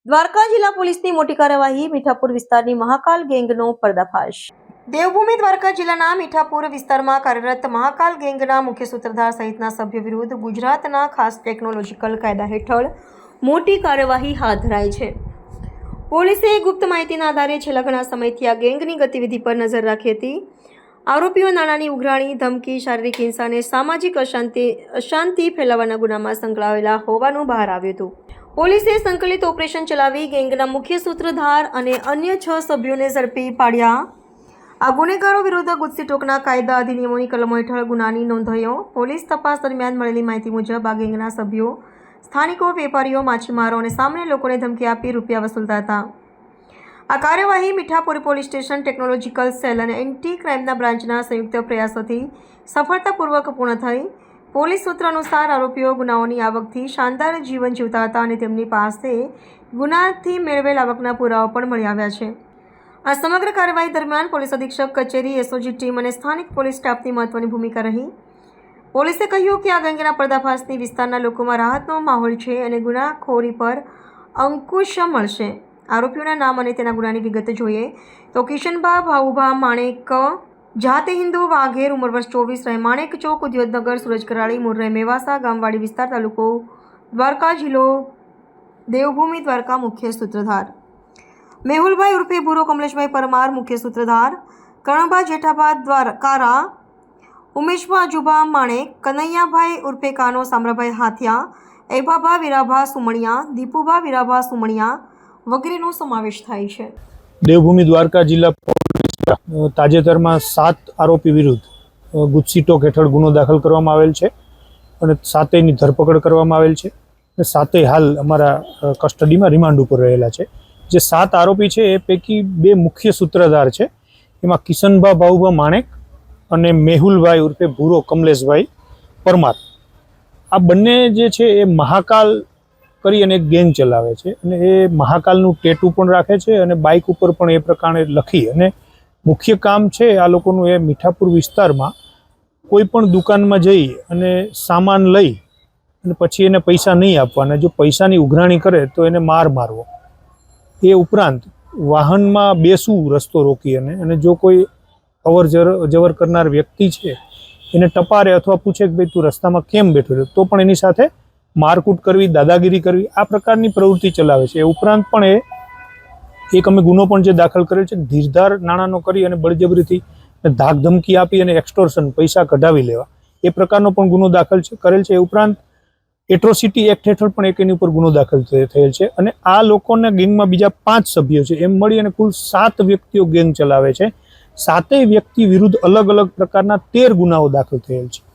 દ્વારકા જિલ્લા પોલીસની મોટી કાર્યવાહી મીઠાપુર વિસ્તારની મહાકાલ ગેંગનો પર્દાફાશ। દેવભૂમિ દ્વારકા જિલ્લાના મીઠાપુર વિસ્તારમાં કાર્યરત મહાકાલ ગેંગના મુખ્ય સૂત્રધાર સહિતના સભ્યો વિરુદ્ધ ગુજરાતના ખાસ ટેકનોલોજીકલ કાયદા હેઠળ મોટી કાર્યવાહી હાથ ધરાઈ છે। પોલીસે ગુપ્ત માહિતીના આધારે છેલ્લા ઘણા સમયથી આ ગેંગની ગતિવિધિ પર નજર રાખી હતી। આરોપીઓ નાણાંની ઉઘરાણી, ધમકી, શારીરિક હિંસા અને સામાજિક અશાંતિ ફેલાવવાના ગુનામાં સંકળાયેલા હોવાનું બહાર આવ્યું હતું। પોલીસે સંકલિત ઓપરેશન ચલાવી ગેંગના મુખ્ય સૂત્રધાર અને અન્ય 6 સભ્યોને ઝડપી પાડ્યા। આ ગુનેગારો વિરુદ્ધ ગુજસી ટોકના કાયદા અધિનિયમોની કલમો હેઠળ ગુનાની નોંધાયો। પોલીસ તપાસ દરમિયાન મળેલી માહિતી મુજબ આ ગેંગના સભ્યો સ્થાનિકો, વેપારીઓ, માછીમારો અને સામાન્ય લોકોને ધમકી આપી રૂપિયા વસૂલતા હતા। આ કાર્યવાહી Mithapur police station, technological cell અને એન્ટી ક્રાઇમના બ્રાન્ચના સંયુક્ત પ્રયાસોથી સફળતાપૂર્વક પૂર્ણ થઈ। પોલીસ સૂત્ર અનુસાર આરોપીઓ ગુનાઓની આવકથી શાનદાર જીવન જીવતા હતા અને તેમની પાસે ગુનાથી મેળવેલ આવકના પુરાવા પણ મળી આવ્યા છે। આ સમગ્ર કાર્યવાહી દરમિયાન પોલીસ અધિક્ષક કચેરી, એસઓજી ટીમ અને સ્થાનિક પોલીસ સ્ટાફની મહત્વની ભૂમિકા રહી। પોલીસે કહ્યું કે આ ગેંગના પર્દાફાશથી વિસ્તારના લોકોમાં રાહતનો માહોલ છે અને ગુનાખોરી પર અંકુશ મળશે। આરોપીઓના નામ અને તેના ગુનાની વિગત જોઈએ તો કિશનભા ભાઉભા માણેક, જાતે હિન્દુ, વાઘેર, ઉંમર વર્ષ 24, રહે માણેક ચોક, ઉદ્યોગનગર, સુરજ કરાળી, મૂળ રહે મેવાસા, ગામવાડી વિસ્તાર, તાલુકો દ્વારકા, જિલ્લો દેવભૂમિ દ્વારકા। મુખ્ય સૂત્રધાર મેહુલભાઈ ઉર્ફે ભૂરો કમલેશભાઈ પરમાર, મુખ્ય સૂત્રધાર કર્ણભા જેઠાભા દ્વારકારા, ઉમેશભા અજુભા માણેક, કનૈયાભાઈ ઉર્ફે કાનો, સામરાભાઈ હાથિયા, એભાભા વીરાભા સુમણિયા, દીપુભા વીરાભા સુમણિયા વગેરેનો સમાવેશ થાય છે। દેવભૂમિ દ્વારકા જિલ્લા પોલીસ તાજેતરમાં 7 આરોપી વિરુદ્ધ ગુજસી ટોક હેઠળ ગુનો દાખલ કરવામાં આવેલ છે અને 7ની ધરપકડ કરવામાં આવેલ છે અને 7 હાલ અમારા કસ્ટડીમાં રિમાન્ડ ઉપર રહેલા છે। જે 7 આરોપી છે એ પૈકી 2 મુખ્ય સૂત્રધાર છે। એમાં કિશનભા ભાઉભા માણેક અને મેહુલભાઈ ઉર્ફે ભૂરો કમલેશભાઈ પરમાર, આ બંને જે છે એ મહાકાલ કરી અને એક ગેંગ ચલાવે છે અને એ મહાકાલનું ટેટુ પણ રાખે છે અને બાઇક ઉપર પણ એ પ્રકારે લખી અને મુખ્ય કામ છે આ લોકોનું એ મીઠાપુર વિસ્તારમાં કોઈ પણ દુકાનમાં જઈ અને સામાન લઈ અને પછી એને પૈસા નહીં આપવાના, જો પૈસાની ઉઘરાણી કરે તો એને મારવો। એ ઉપરાંત વાહનમાં બેસવું રસ્તો રોકી અને જો કોઈ અવર જવર કરનાર વ્યક્તિ છે એને ટપારે અથવા પૂછે કે ભાઈ તું રસ્તામાં કેમ બેઠો રહ્યો, તો પણ એની સાથે મારકૂટ કરવી, દાદાગીરી કરવી, આ પ્રકારની પ્રવૃત્તિ ચલાવે છે। એ ઉપરાંત પણ એક અમે ગુનો પણ જે દાખલ કરેલ છે, ધીરધાર નાણાંનો કરી અને બળજબરીથી ધાક ધમકી આપી અને એક્સટોર્શન, પૈસા કઢાવી લેવા, એ પ્રકારનો પણ ગુનો દાખલ કરેલ છે। એ ઉપરાંત એટ્રોસિટી એક્ટ હેઠળ પણ એક એની ઉપર ગુનો દાખલ થયેલ છે અને આ લોકોના ગેંગમાં બીજા 5 સભ્યો છે। એમ મળી અને કુલ 7 વ્યક્તિઓ ગેંગ ચલાવે છે। 7 વ્યક્તિ વિરુદ્ધ અલગ અલગ પ્રકારના 13 ગુનાઓ દાખલ થયેલ છે।